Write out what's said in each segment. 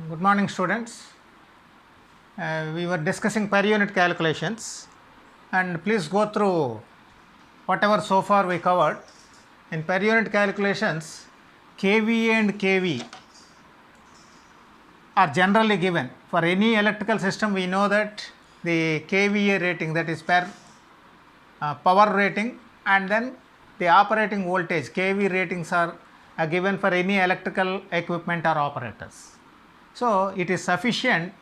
Good morning, students. We were discussing per unit calculations, and please go through whatever so far we covered. In per unit calculations, kVA and kV are generally given. For any electrical system, we know that the kVA rating, that is per power rating, and then the operating voltage kV ratings are given for any electrical equipment or operators. So it is sufficient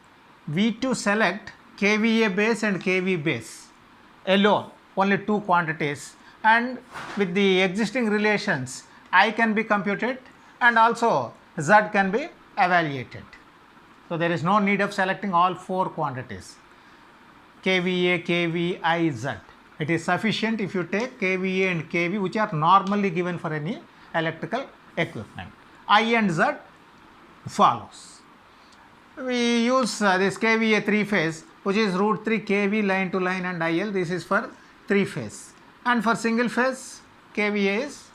we to select kVA base and kV base alone, only two quantities, and with the existing relations I can be computed and also Z can be evaluated. So there is no need of selecting all four quantities kVA, kV, I, Z. It is sufficient if you take kVA and kV, which are normally given for any electrical equipment. I and Z follows. We use this kVA 3 phase, which is root 3 kV line to line and IL. This is for 3 phase, and for single phase kVA is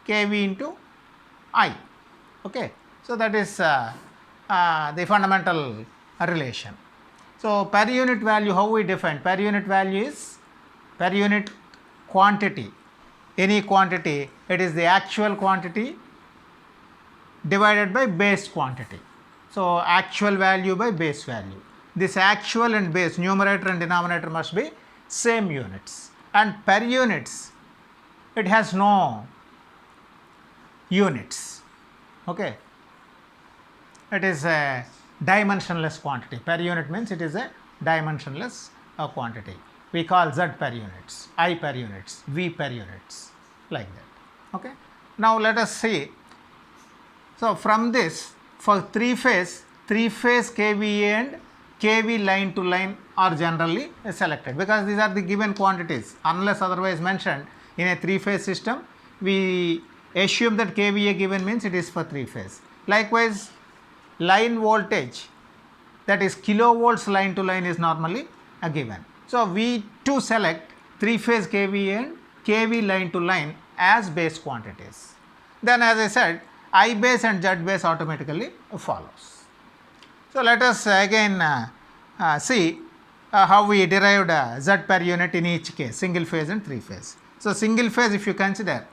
kV into I. Okay, so that is the fundamental relation. So per unit value, how we define per unit value is per unit quantity, any quantity, it is the actual quantity divided by base quantity. So actual value by base value. This actual and base, numerator and denominator must be same units, and per units it has no units. Okay, it is a dimensionless quantity. Per unit means it is a dimensionless quantity. We call Z per units, I per units, V per units, like that. Okay, now let us see. So from this, for three phase kVA and kV line to line are generally selected, because these are the given quantities. Unless otherwise mentioned, in a three phase system we assume that kVA given means it is for three phase. Likewise, line voltage, that is kilovolts line to line, is normally given. So we to select three phase kVA and kV line to line as base quantities. Then, as I said, I base and Z base automatically follows. So let us again see how we derived Z per unit in each case, single phase and three phase. So single phase, if you consider,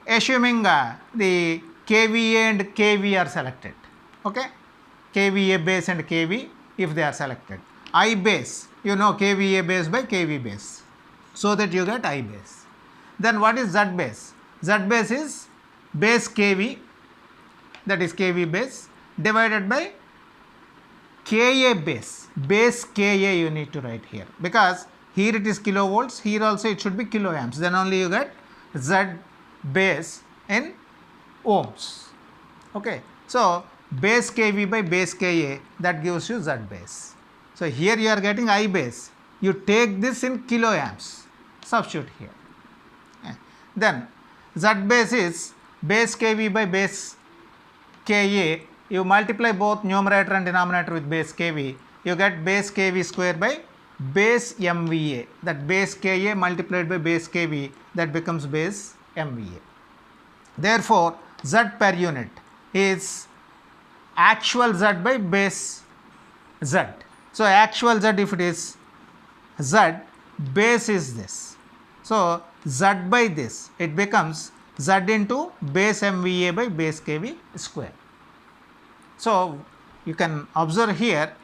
assuming the kVA and kV are selected, okay, kVA base and kV if they are selected, I base, you know, kVA base by kV base, so that you get I base. Then what is Z base? Z base is base kV, that is kV base, divided by Ka base, base Ka you need to write here, because here it is kilovolts, here also it should be kiloamps, then only you get Z base in ohms. Okay, so base kV by base Ka, that gives you Z base. So here you are getting I base, you take this in kiloamps, substitute here. Then Z base is base kV by base Ka, you multiply both numerator and denominator with base kV, you get base kV square by base MVA, that base Ka multiplied by base kV, that becomes base MVA. Therefore Z per unit is actual Z by base Z. So actual Z, if it is Z, base is this, so Z by this, it becomes Z into base MVA by base kV square. So you can observe here,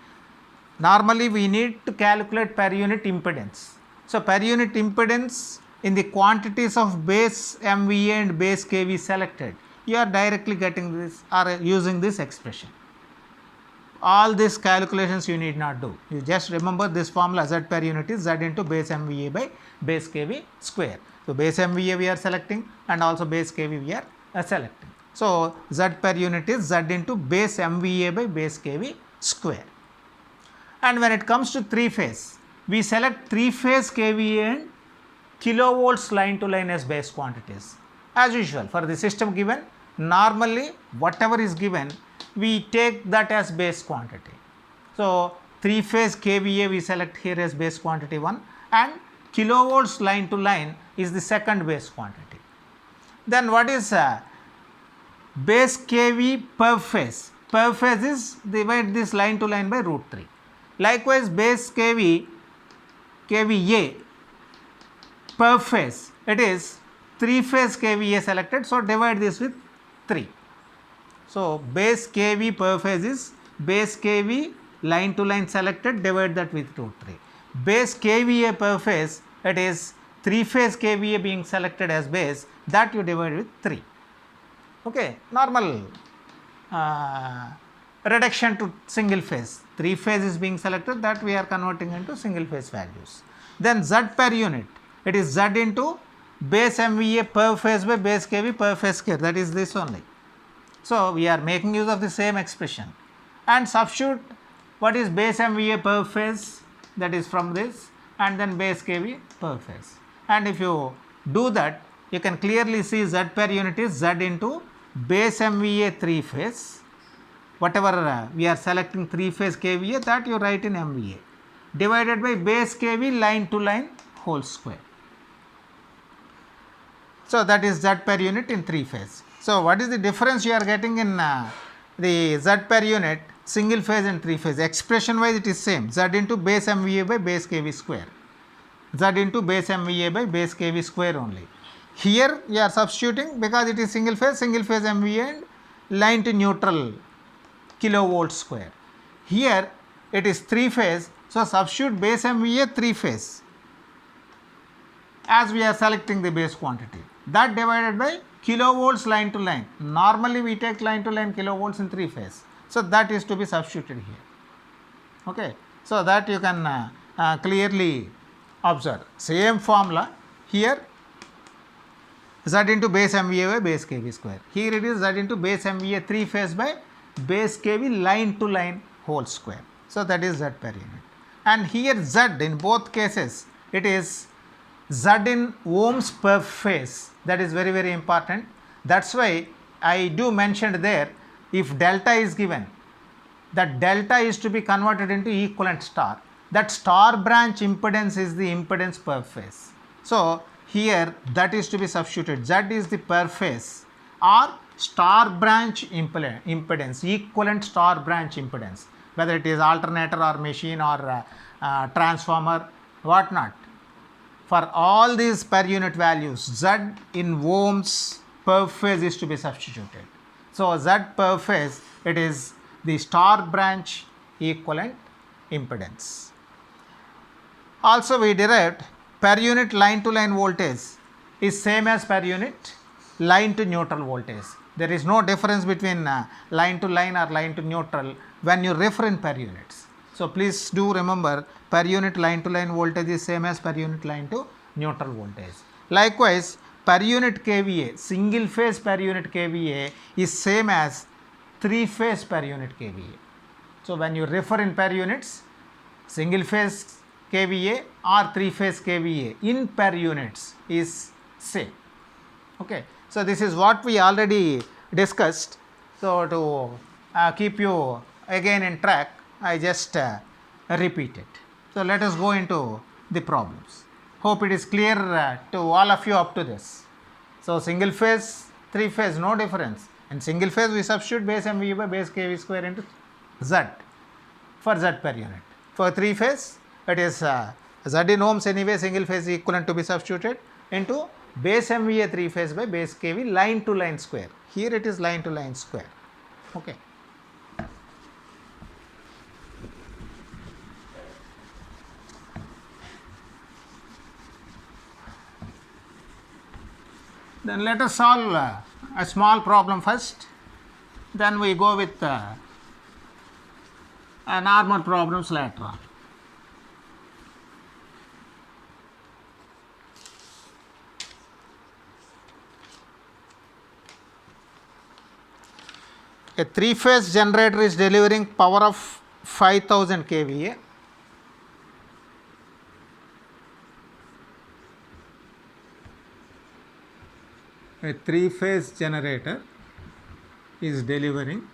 normally we need to calculate per unit impedance. So per unit impedance in the quantities of base MVA and base kV selected, you are directly getting this or using this expression. All these calculations you need not do, you just remember this formula, Z per unit is Z into base MVA by base kV square. So base MVA we are selecting and also base kV we are selecting. So Z per unit is Z into base MVA by base kV square. And when it comes to three phase, we select three phase kVA and kilovolts line to line as base quantities. As usual, for the system given, normally whatever is given, we take that as base quantity. So three phase kVA we select here as base quantity 1, and kilovolts line to line is the second base quantity. Then what is base kV per phase? per phase is divide this line to line by root 3. Likewise, base KVA per phase, it is 3 phase KVA selected, so divide this with 3. So, base KV per phase is base KV line to line selected, divide that with root 3. Base KVA per phase, it is 3 phase KVA being selected as base, that you divide with 3. Okay, normal reduction to single phase. 3 phase is being selected, that we are converting into single phase values. Then Z per unit, it is Z into base MVA per phase by base KV per phase square, that is this only. So, we are making use of the same expression and substitute what is base MVA per phase, that is from this, and then base KV per phase. And if you do that, you can clearly see Z per unit is Z into base MVA 3 phase, whatever we are selecting 3 phase KVA, that you write in MVA, divided by base KV line to line whole square. So, that is Z per unit in 3 phase. So, what is the difference you are getting in the Z per unit single phase and 3 phase? Expression wise it is same, Z into base MVA by base KV square, Z into base MVA by base KV square only. Here you are substituting because it is single phase MVA and line to neutral kilovolt square. Here it is 3 phase, so substitute base MVA 3 phase as we are selecting the base quantity, that divided by kilovolts line to line. Normally we take line to line kilovolts in 3 phase, so that is to be substituted here. Okay, so that you can clearly observe. Same formula here, Z into base MVA by base KV square. Here it is Z into base MVA 3 phase by base KV line to line whole square. So that is Z per unit. And here Z in both cases, it is Z in ohms per phase. That is very, very important. That's why I do mention there, if delta is given, that delta is to be converted into equivalent star. That star branch impedance is the impedance per phase. So here that is to be substituted. Z is the per phase or star branch impedance, equivalent star branch impedance, whether it is alternator or machine or transformer, what not. For all these per unit values, Z in ohms per phase is to be substituted. So Z per phase, it is the star branch equivalent impedance. Also we derived per unit line to line voltage is same as per unit line to neutral voltage. There is no difference between line to line or line to neutral when you refer in per units. So please do remember, per unit line to line voltage is same as per unit line to neutral voltage. Likewise, per unit KVA, single phase per unit KVA is same as 3 phase per unit KVA. So when you refer in per units, single phase KVA or 3 phase KVA in per units is same. Okay. So this is what we already discussed. So to keep you again in track, I just repeat it. So let us go into the problems. Hope it is clear to all of you up to this. So single phase, 3 phase, no difference. In single phase we substitute base MVA by base KV square into Z for Z per unit. For 3 phase, it is Z in ohms anyway, single phase equivalent to be substituted into base MVA 3 phase by base KV line to line square. Here it is line to line square. Okay. Then let us solve a small problem first, then we go with normal problems later on. A 3 phase generator is delivering power of 5000 kVA. A 3 phase generator is delivering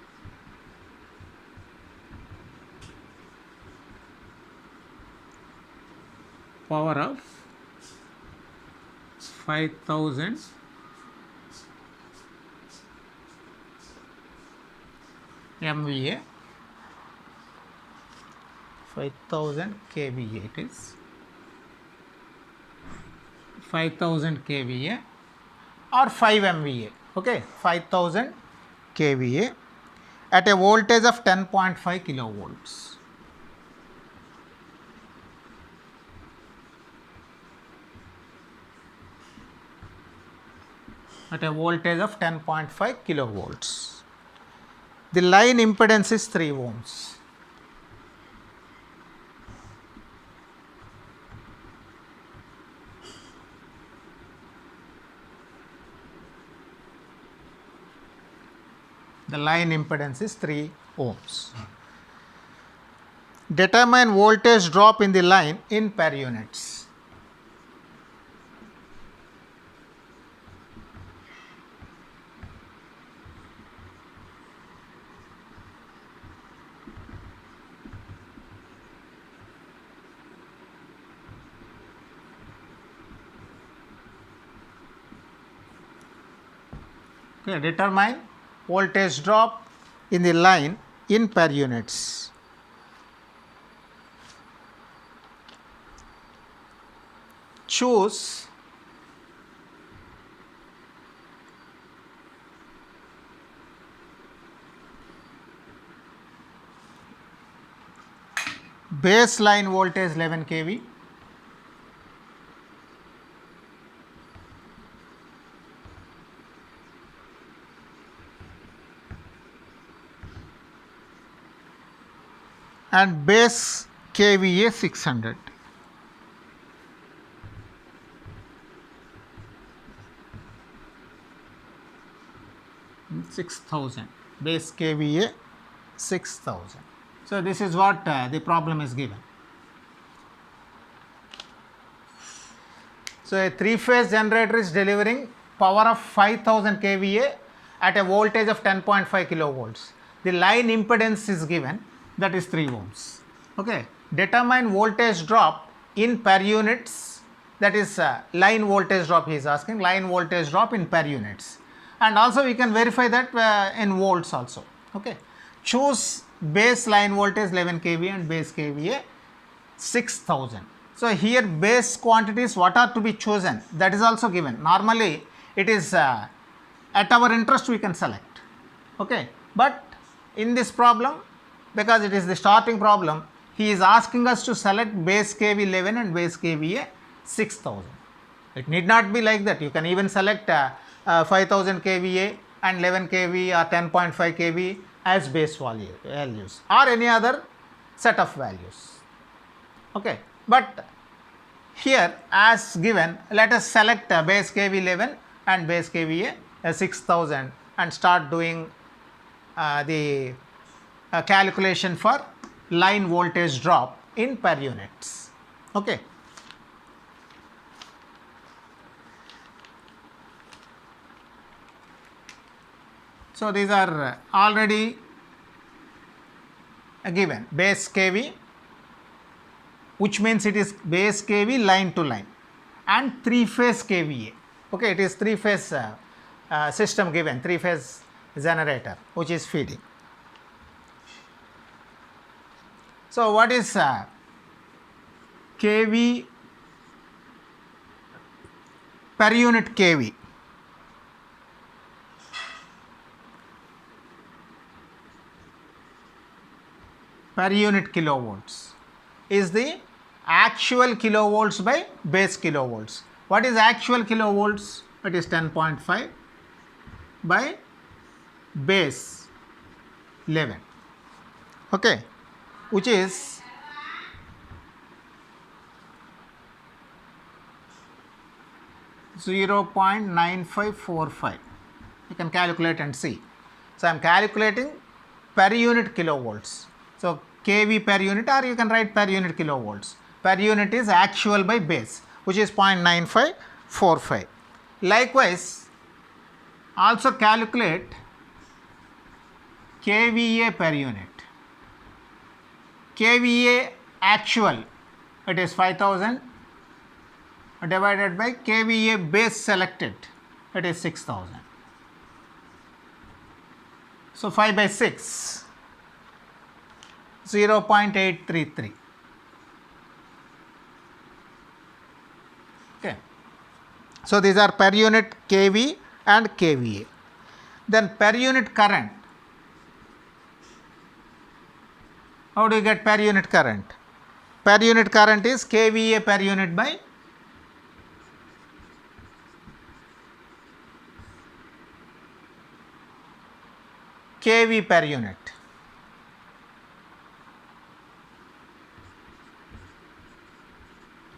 power of 5000 kVA. MVA, 5000 kVA, it is 5000 kVA or 5 MVA, okay, 5000 kVA at a voltage of 10.5 kilovolts. At a voltage of 10.5 kilovolts. The line impedance is 3 ohms. The line impedance is 3 ohms. Determine voltage drop in the line in per units. Okay, determine voltage drop in the line in per units. Choose baseline voltage 11 kV, and base kVA 600. Base kVA 6000. So this is what the problem is given. So a 3-phase generator is delivering power of 5000 kVA at a voltage of 10.5 kilovolts. The line impedance is given, that is 3 ohms. Okay. Determine voltage drop in per units, that is line voltage drop he is asking, line voltage drop in per units. And also we can verify that in volts also. Okay. Choose base line voltage 11 kVA and base kVA 6000. So here base quantities what are to be chosen, that is also given. Normally it is at our interest we can select. Okay. But in this problem, because it is the starting problem, he is asking us to select base kV 11 and base kVA 6000. It need not be like that. You can even select 5000 kVA and 11 kV or 10.5 kV as base values or any other set of values. Okay. But here as given, let us select base kV 11 and base kVA 6000 and start doing the calculation for line voltage drop in per units. Okay. So these are already given, base kV, which means it is base kV line to line, and 3-phase kVA. Okay, it is 3-phase system given, 3-phase generator which is feeding. So what is kV per unit kV? Per unit kilovolts is the actual kilovolts by base kilovolts. What is actual kilovolts? It is 10.5 by base 11. Okay, which is 0.9545. You can calculate and see. So I am calculating per unit kilovolts. So kV per unit, or you can write per unit kilovolts. Per unit is actual by base, which is 0.9545. Likewise, also calculate kVA per unit. kVA actual, it is 5000 divided by kVA base selected, it is 6000. So 5 by 6. 0.833. Okay. So these are per unit kV and kVA. Then per unit current. How do you get per unit current? Per unit current is kVA per unit by kV per unit.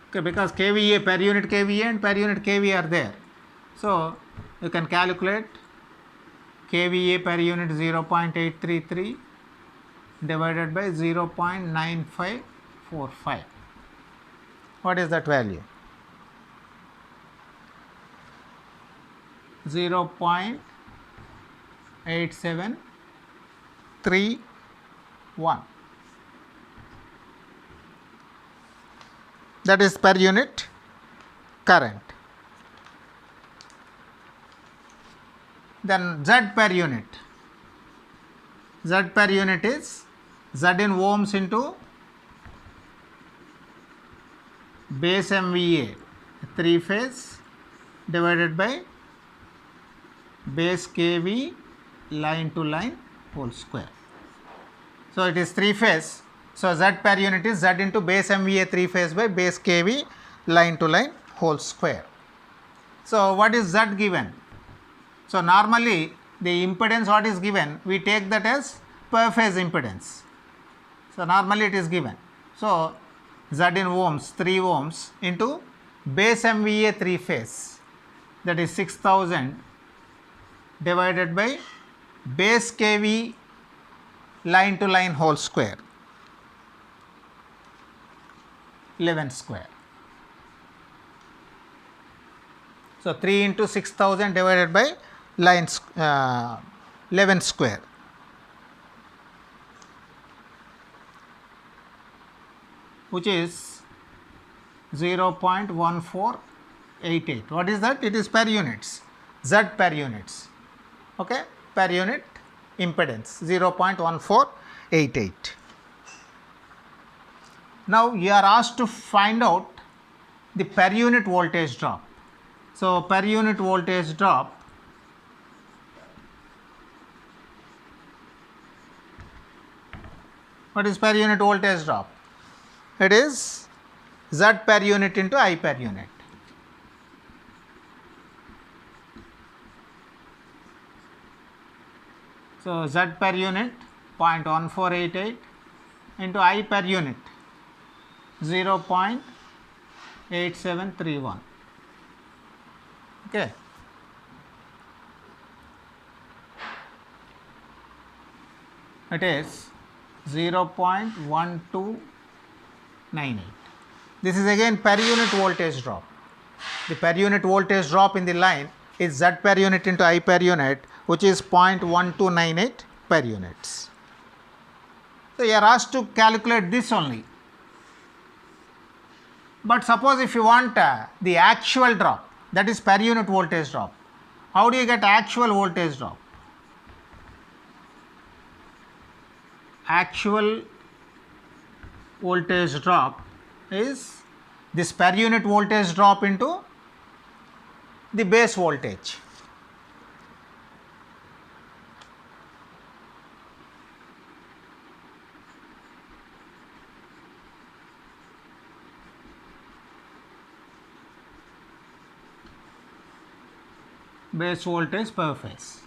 Okay, because kVA per unit kVA and per unit kV are there. So you can calculate kVA per unit 0.833 divided by 0.9545. What is that value? 0.8731. That is per unit current. Then Z per unit. Z per unit is Z in ohms into base MVA 3 phase divided by base kV line to line whole square. So it is 3 phase. So Z per unit is Z into base MVA 3 phase by base kV line to line whole square. So what is Z given? So normally the impedance what is given, we take that as per phase impedance. So normally it is given. So Z in ohms 3 ohms into base MVA 3 phase, that is 6000 divided by base kV line to line whole square, 11 square. So 3 into 6000 divided by line 11 square. Which is 0.1488. What is that? It is per units. Z per units. Okay, per unit impedance 0.1488. Now you are asked to find out the per unit voltage drop. So per unit voltage drop, what is per unit voltage drop? It is Z per unit into I per unit. So Z per unit 0.1488 into I per unit 0.8731. Okay. It is 0.1298. This is again per unit voltage drop. The per unit voltage drop in the line is Z per unit into I per unit, which is 0.1298 per units. So you are asked to calculate this only. But suppose if you want the actual drop, that is per unit voltage drop, how do you get actual voltage drop? Actual voltage drop is this per unit voltage drop into the base voltage. Base voltage per phase.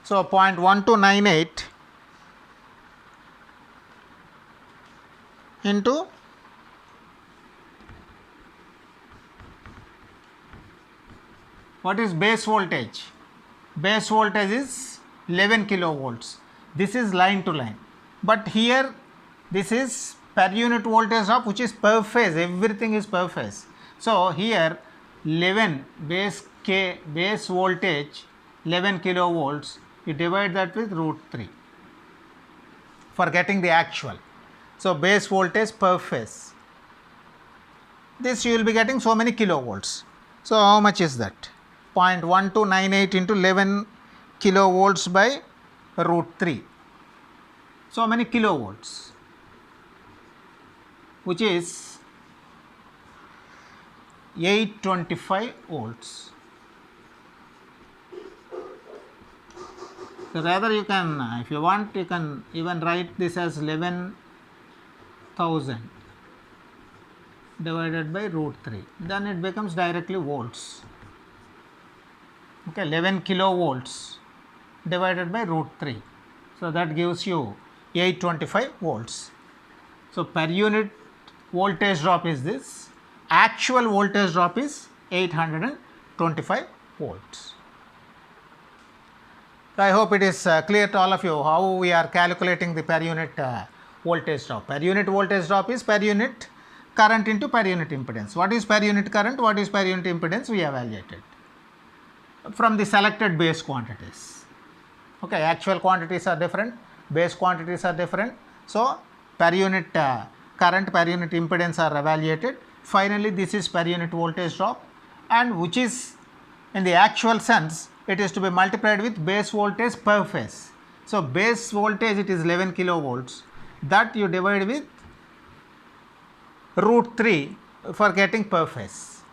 So 0.1298 into what is base voltage? Base voltage is 11 kilovolts. This is line to line. But here this is per unit voltage drop, which is per phase. Everything is per phase. So here 11 base voltage 11 kilovolts, you divide that with root 3 for getting the actual. So base voltage per phase, this you will be getting so many kilovolts. So how much is that? 0.1298 into 11 kilovolts by root 3. so many kilovolts, which is 825 volts. So rather you can, if you want, you can even write this as 11,000 divided by root 3, then it becomes directly volts. Okay, 11 kilovolts divided by root 3, so that gives you 825 volts. So per unit voltage drop is this, actual voltage drop is 825 volts. So I hope it is clear to all of you how we are calculating the per unit voltage drop. Per unit voltage drop is per unit current into per unit impedance. What is per unit current? What is per unit impedance? We evaluated from the selected base quantities. Okay, actual quantities are different, base quantities are different. So per unit current, per unit impedance are evaluated. Finally, this is per unit voltage drop, and which is in the actual sense it is to be multiplied with base voltage per phase. So base voltage, it is 11 kilovolts, that you divide with root 3 for getting per phase.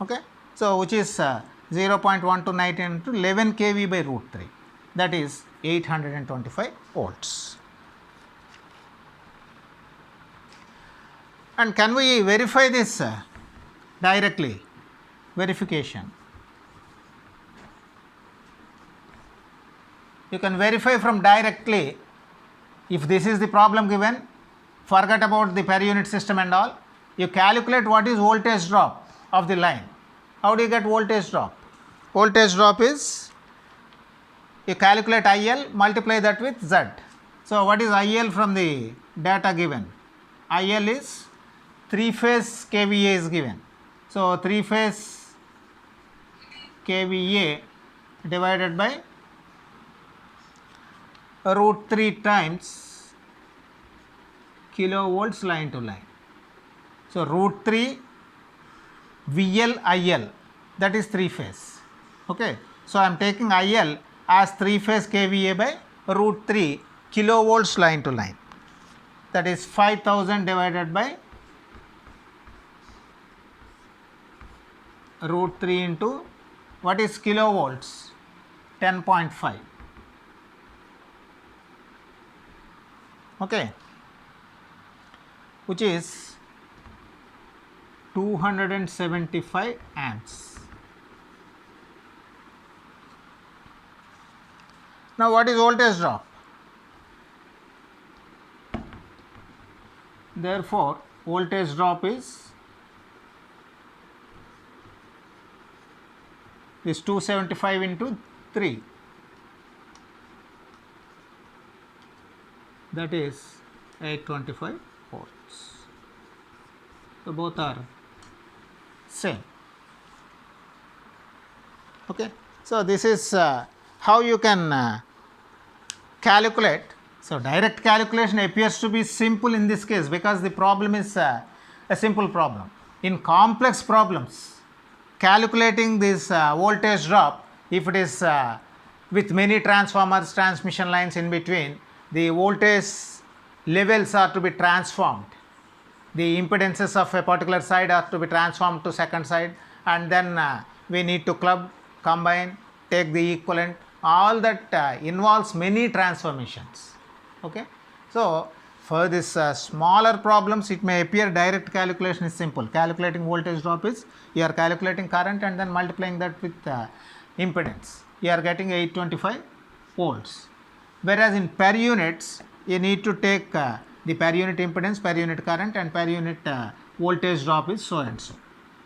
Okay, so which is 0.1298 into 11 kV by root 3, that is 825 volts. And can we verify this directly? Verification. You can verify from directly. If this is the problem given, forget about the per unit system and all, you calculate what is voltage drop of the line. How do you get voltage drop? Voltage drop is, you calculate IL, multiply that with Z. So what is IL from the data given? IL is 3-phase kVA is given. So 3-phase kVA divided by root 3 times kilovolts line to line. So root 3 VL IL, that is 3-phase. Okay, so I am taking IL as 3-phase kVA by root 3 kilovolts line to line, that is 5000 divided by root 3 into what is kilovolts, 10.5. Okay, which is 275 amps. Now what is voltage drop? Therefore voltage drop is this 275 into 3, that is 825 volts. So both are same. Okay, so this is how you can calculate. So direct calculation appears to be simple in this case because the problem is a simple problem. In complex problems, calculating this voltage drop, if it is with many transformers, transmission lines in between, the voltage levels are to be transformed. The impedances of a particular side are to be transformed to second side, and then we need to club, combine, take the equivalent. All that involves many transformations. Okay, so for this smaller problems, it may appear direct calculation is simple. Calculating voltage drop is, you are calculating current and then multiplying that with impedance. You are getting 825 volts. Whereas in per units, you need to take the per unit impedance, per unit current, and per unit voltage drop is so and so.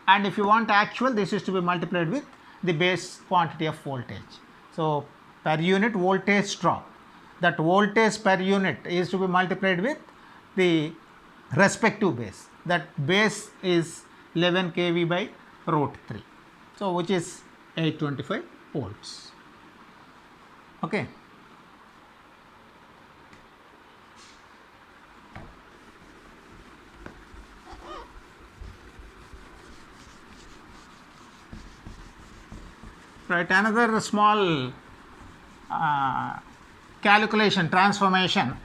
And if you want actual, this is to be multiplied with the base quantity of voltage. So per unit voltage drop, that voltage per unit is to be multiplied with the respective base. That base is 11 kV by root 3. So which is 825 volts. Okay. Right, another small calculation, transformation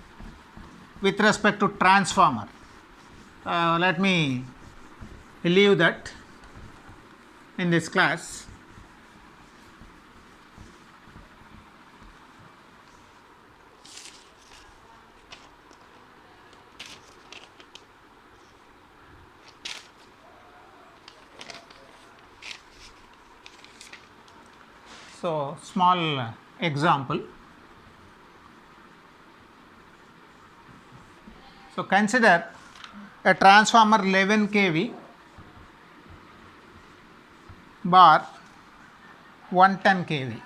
with respect to transformer. Let me leave that in this class. So, small example. So, consider a transformer 11 kV bar 110 kV.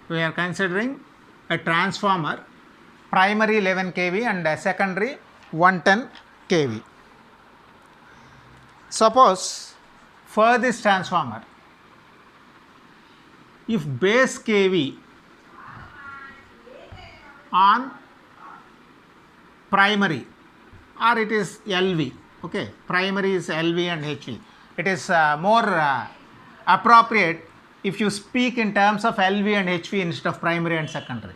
We are considering a transformer primary 11 kV and a secondary 110 kV. Suppose for this transformer, if base kV on primary, or it is LV, okay, primary is LV and HV. It is more appropriate if you speak in terms of LV and HV instead of primary and secondary.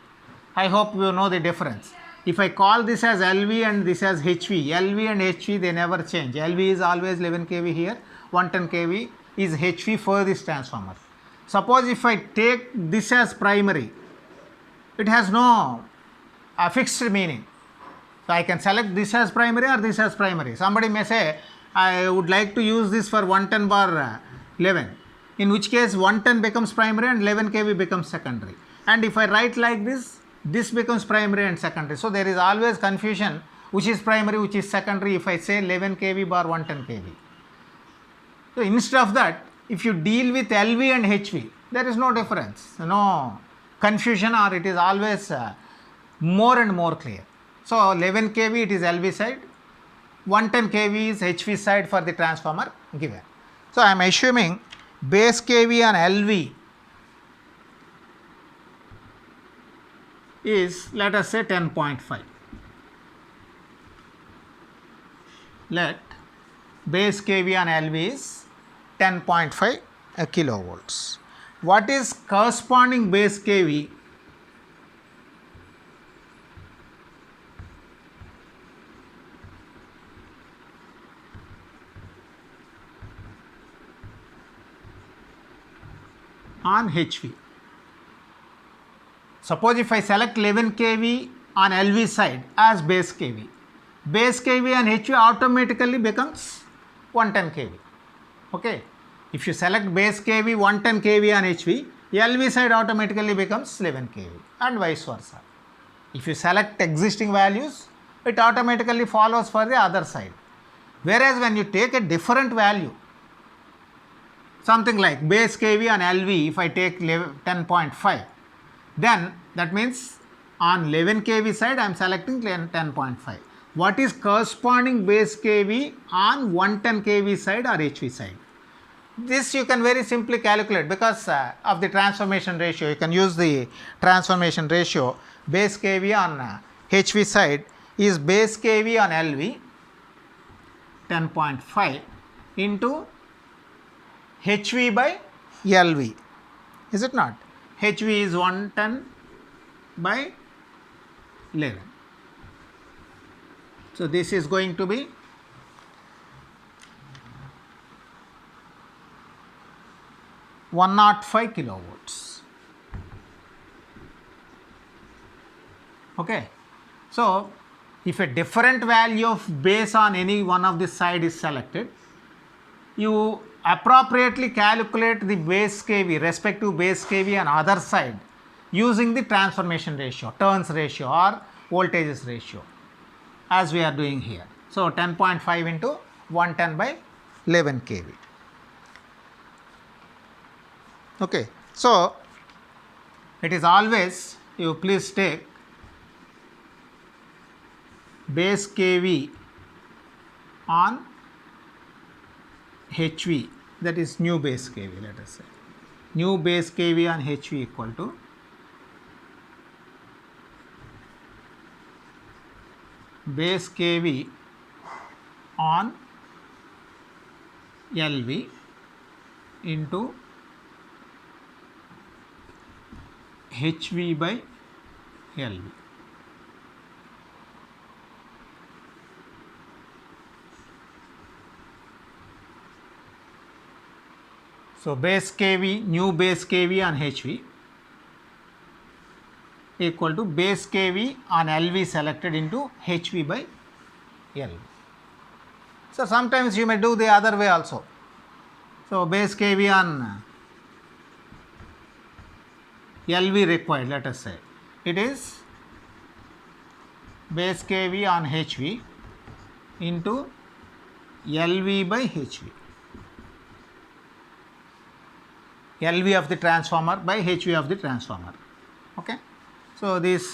I hope you know the difference. If I call this as LV and this as HV, LV and HV they never change. LV is always 11 kV here, 110 kV is HV for this transformer. Suppose if I take this as primary, it has no fixed meaning. So I can select this as primary or this as primary. Somebody may say, I would like to use this for 110 bar 11, in which case 110 becomes primary and 11 kV becomes secondary. And if I write like this, this becomes primary and secondary. So there is always confusion which is primary, which is secondary if I say 11 kV bar 110 kV. So instead of that, if you deal with LV and HV, there is no difference, no confusion, or it is always more and more clear. So 11 kV it is LV side, 110 kV is HV side for the transformer given. So I am assuming base kV on LV is, let us say, 10.5. Let base kV on LV is 10.5 kilovolts. What is corresponding base kV on HV? Suppose if I select 11 kV on LV side as base kV on HV automatically becomes 110 kV. Okay. If you select base kV 110 kV on HV, LV side automatically becomes 11 kV and vice versa. If you select existing values, it automatically follows for the other side. Whereas when you take a different value, something like base kV on LV, if I take 10.5, then that means on 11 kV side I am selecting 10.5. What is corresponding base kV on 110 kV side or HV side? This you can very simply calculate because of the transformation ratio. You can use the transformation ratio. Base kV on HV side is base kV on LV 10.5 into HV by LV, is it not? HV is 110 by 11. So this is going to be 105 kilovolts. Okay. So if a different value of base on any one of the side is selected, you appropriately calculate the base kV, respective base kV on other side using the transformation ratio, turns ratio or voltages ratio, as we are doing here. So 10.5 into 110 by 11 kV. Okay. So it is always, you please take base kV on HV, that is new base kV, let us say. New base kV on HV equal to base kV on LV into HV by LV. So base kV, new base kV on HV equal to base kV on LV selected into HV by LV. So sometimes you may do the other way also. So base kV on LV required, let us say, it is base kV on HV into LV by HV. LV of the transformer by HV of the transformer. Okay. So these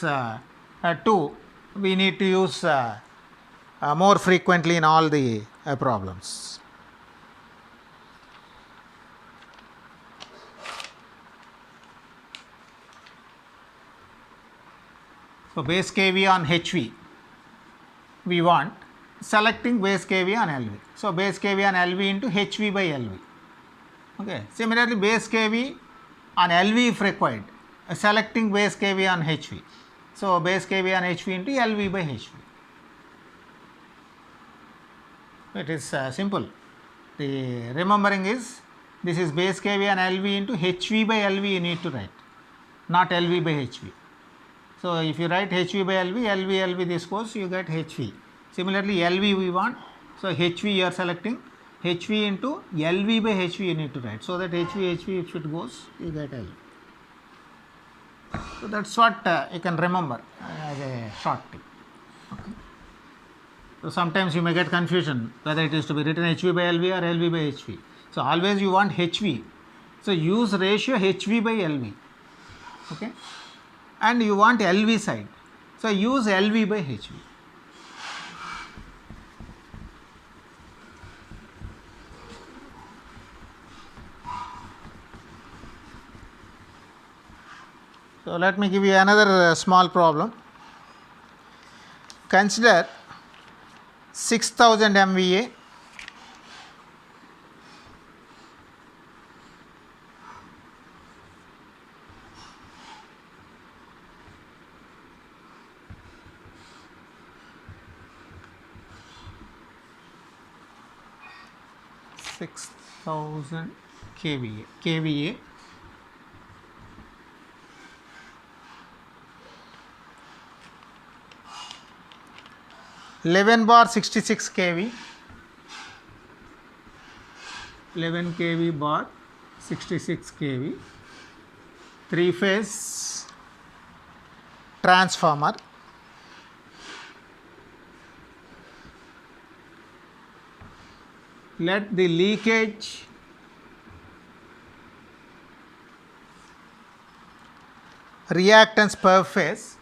two we need to use more frequently in all the problems. So base kV on HV we want, selecting base kV on LV. So base kV on LV into HV by LV. Okay. Similarly, base kV on LV if required, selecting base kV on HV. So base kV on HV into LV by HV. It is simple. The remembering is, this is base kV on LV into HV by LV you need to write, not LV by HV. So if you write HV by LV, LV this goes, you get HV. Similarly, LV we want, so HV you are selecting, HV into LV by HV you need to write. So that HV if it goes, you get LV. So that's what you can remember as a short tip. Okay. So sometimes you may get confusion whether it is to be written HV by LV or LV by HV. So always you want HV. So use ratio HV by LV. Okay. And you want LV side. So use LV by HV. So let me give you another small problem. Consider 6000 MVA kVA 11 bar 66 kV, 11 kV bar 66 kV, 3-phase transformer. Let the leakage reactance per phase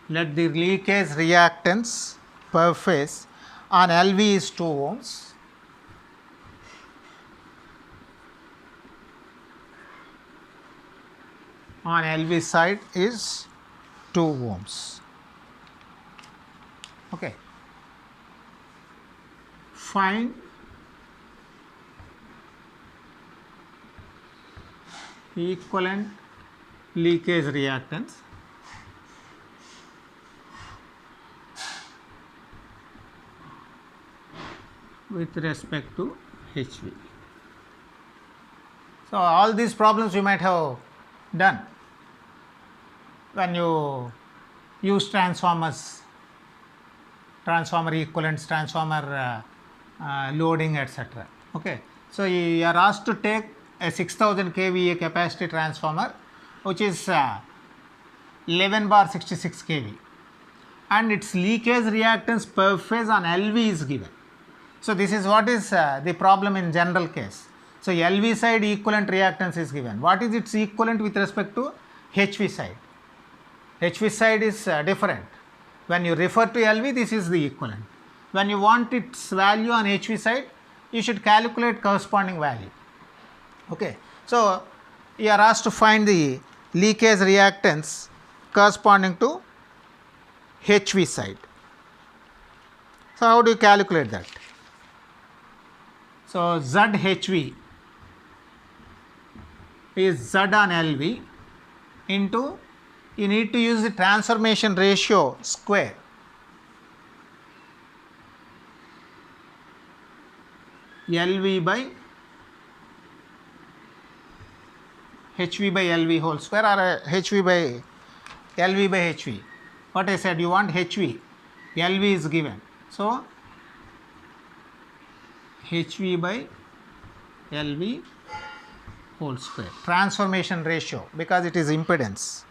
let the leakage reactance per phase on LV is 2 ohms, on LV side is 2 ohms. Okay. Find equivalent leakage reactance with respect to HV. So all these problems you might have done when you use transformers, transformer equivalents, transformer loading, etc. Okay. So you are asked to take a 6000 kVA capacity transformer which is 11 bar 66 kV and its leakage reactance per phase on LV is given. So this is what is the problem in general case. So LV side equivalent reactance is given. What is its equivalent with respect to HV side? HV side is different. When you refer to LV, this is the equivalent. When you want its value on HV side, you should calculate corresponding value. Okay. So you are asked to find the leakage reactance corresponding to HV side. So how do you calculate that? So ZHV is Z on LV into, you need to use the transformation ratio square. LV by HV by LV whole square, or HV by LV by HV. What I said, you want HV, LV is given. So HV by LV whole square, transformation ratio, because it is impedance.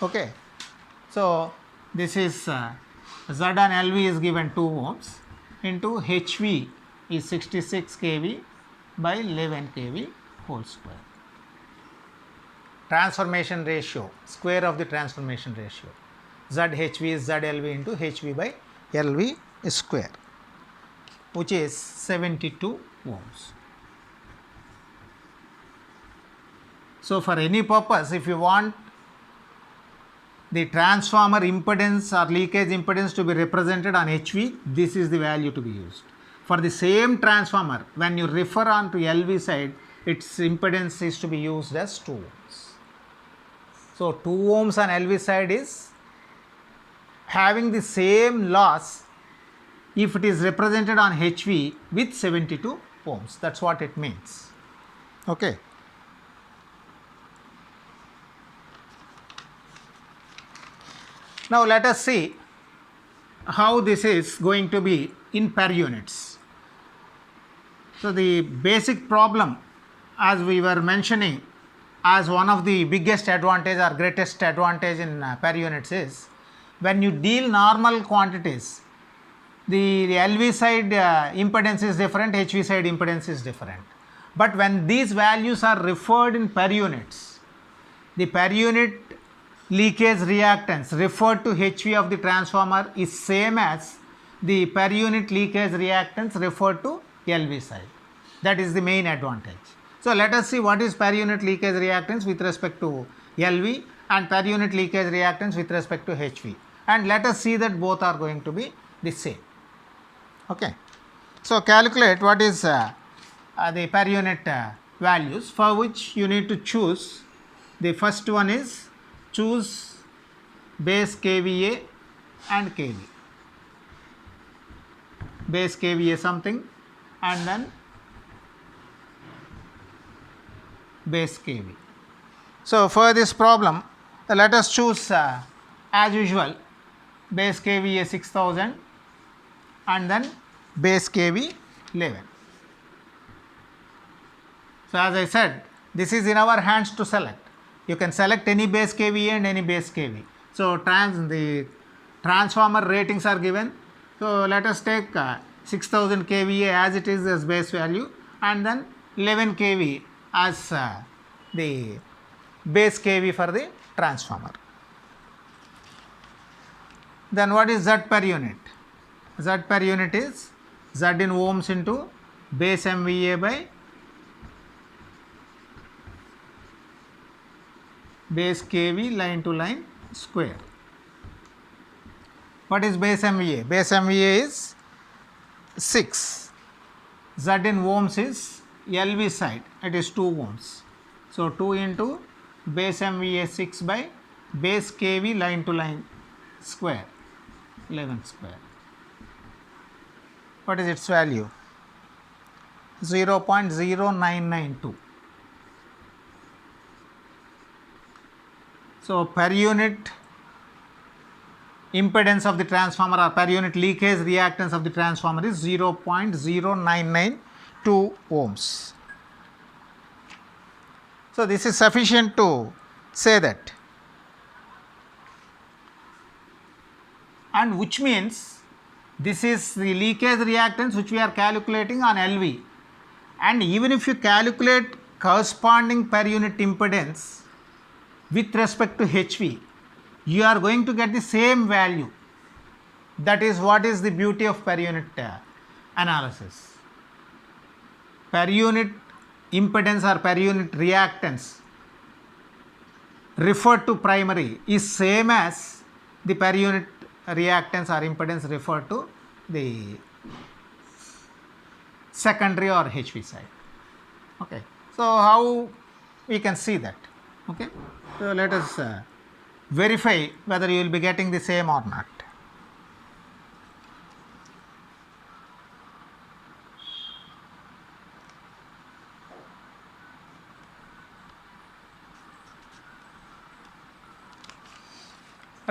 Okay. So this is Z on LV is given 2 ohms into HV is 66 kV by 11 kV whole square. Transformation ratio, square of the transformation ratio. ZHV is ZLV into HV by LV square, which is 72 ohms. So for any purpose, if you want the transformer impedance or leakage impedance to be represented on HV, this is the value to be used. For the same transformer, when you refer on to LV side, its impedance is to be used as 2 ohms. So 2 ohms on LV side is having the same loss if it is represented on HV with 72 ohms. That's what it means. Okay. Now let us see how this is going to be in per units. So the basic problem, as we were mentioning, as one of the biggest advantage or greatest advantage in per units is, when you deal normal quantities, the LV side impedance is different, HV side impedance is different. But when these values are referred in per units, the per unit leakage reactance referred to HV of the transformer is same as the per unit leakage reactance referred to LV side. That is the main advantage. So let us see what is per unit leakage reactance with respect to LV and per unit leakage reactance with respect to HV, and let us see that both are going to be the same. Okay. So calculate what is the per unit values, for which you need to choose. The first one is choose base kVA and kV. Base kVA something and then base kV. So for this problem, let us choose as usual base kVA 6000 and then base kV 11. So as I said, this is in our hands to select. You can select any base kVA and any base kV. So the transformer ratings are given. So let us take 6000 kVA as it is as base value, and then 11 kV as the base kV for the transformer. Then what is Z per unit? Z per unit is Z in ohms into base MVA by base kV line to line square. What is base MVA? Base MVA is 6. Z in ohms is LV side, it is 2 ohms. So 2 into base MVA 6 by base kV line to line square, 11 square. What is its value? 0.0992. So per unit impedance of the transformer or per unit leakage reactance of the transformer is 0.0992 ohms. So this is sufficient to say that, and which means this is the leakage reactance which we are calculating on LV, and even if you calculate corresponding per unit impedance with respect to HV, you are going to get the same value. That is what is the beauty of per unit analysis. Per unit impedance or per unit reactance referred to primary is same as the per unit reactance or impedance referred to the secondary or HV side. Okay. So how we can see that? Okay. So let us verify whether you will be getting the same or not.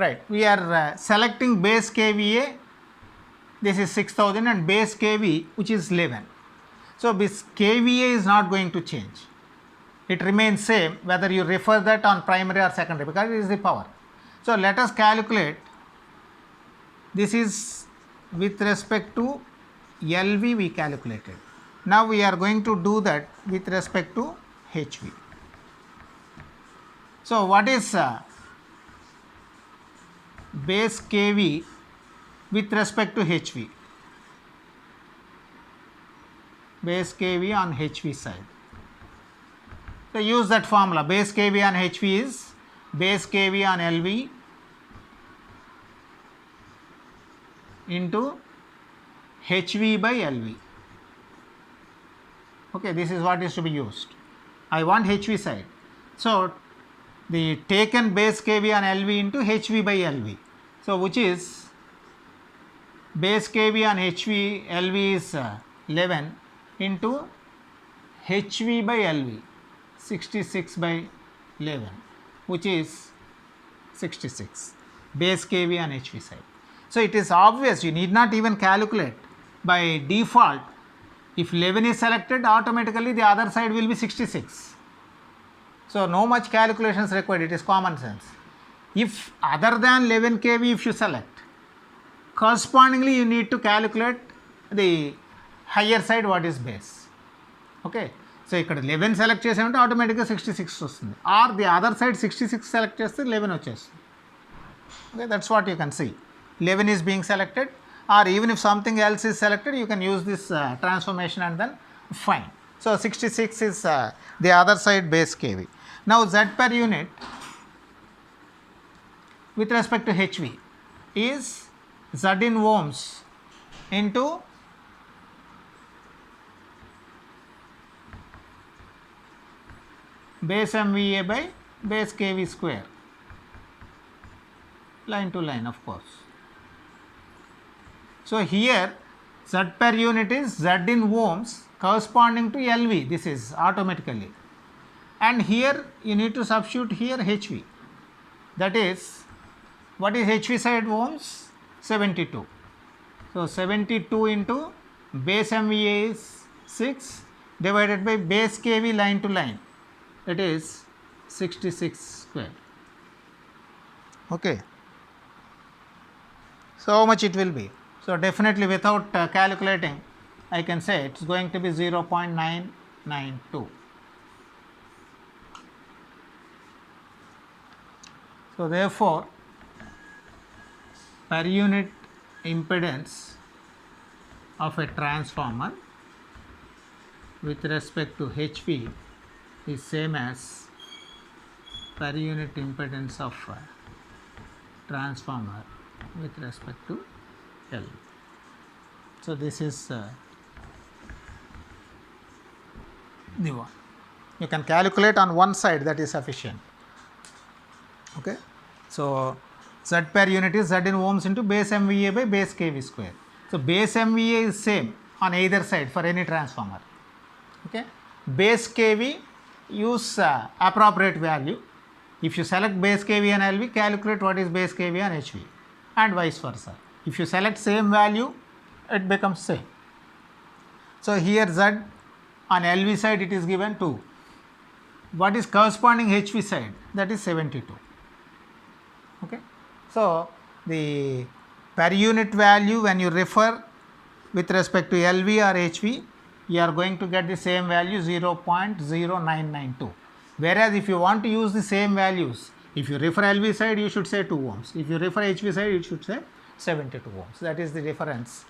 Right, we are selecting base kVA, this is 6000, and base kV which is 11. So this kVA is not going to change, it remains same whether you refer that on primary or secondary, because it is the power. So let us calculate, this is with respect to LV we calculated. Now we are going to do that with respect to HV. So what is base kV with respect to HV? Base kV on HV side. So use that formula, base kV on HV is base kV on LV into HV by LV. Okay, this is what is to be used. I want HV side. So the taken base kV on LV into HV by LV. So which is base kV on HV, LV is 11 into HV by LV, 66 by 11, which is 66, base kV on HV side. So it is obvious, you need not even calculate. By default, if 11 is selected, automatically the other side will be 66. So no much calculations required, it is common sense. If other than 11 kV if you select, correspondingly you need to calculate the higher side what is base. Okay. So ఇక్కడ 11 select చేసామంటే ఆటోమేటిక్గా 66 వస్తుంది, or the other side 66 select చేస్తే 11 వచ్చేస్తుంది. Okay, that's what you can see. 11 is being selected, or even if something else is selected, you can use this transformation and then fine. So 66 is the other side base kV. Now Z per unit with respect to HV is Z in ohms into base MVA by base kV square, line to line of course. So here Z per unit is Z in ohms corresponding to LV, this is automatically, and here you need to substitute here HV, that is what is HV side ohms, 72. So 72 into base MVA is 6 divided by base kV line to line, it is 66 square. Okay. So how much it will be? So definitely without calculating, I can say it is going to be 0.992. So therefore, per unit impedance of a transformer with respect to HV is same as per unit impedance of transformer with respect to L. So this is the one. You can calculate on one side, that is sufficient. Okay. So Z per unit is Z in ohms into base MVA by base kV square. So base MVA is same on either side for any transformer. Okay. Base kV, use appropriate value. If you select base kV and LV, calculate what is base kV and HV, and vice versa. If you select same value, it becomes same. So here Z on LV side it is given 2. What is corresponding HV side? That is 72. Okay. So the per unit value when you refer with respect to LV or HV, you are going to get the same value 0.0992. Whereas if you want to use the same values, if you refer LV side you should say 2 ohms, if you refer HV side you should say 72 ohms. That is the difference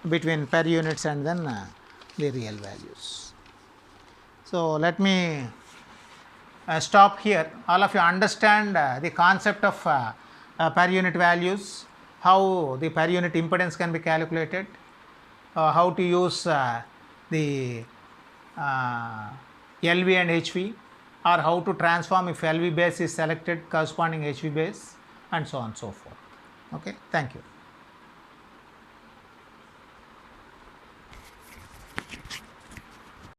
between per units and then the real values. So let me stop here. All of you understand the concept of per unit values, how the per unit impedance can be calculated, how to use the LV and HV, or how to transform if LV base is selected corresponding HV base, and so on and so forth. Okay, thank you.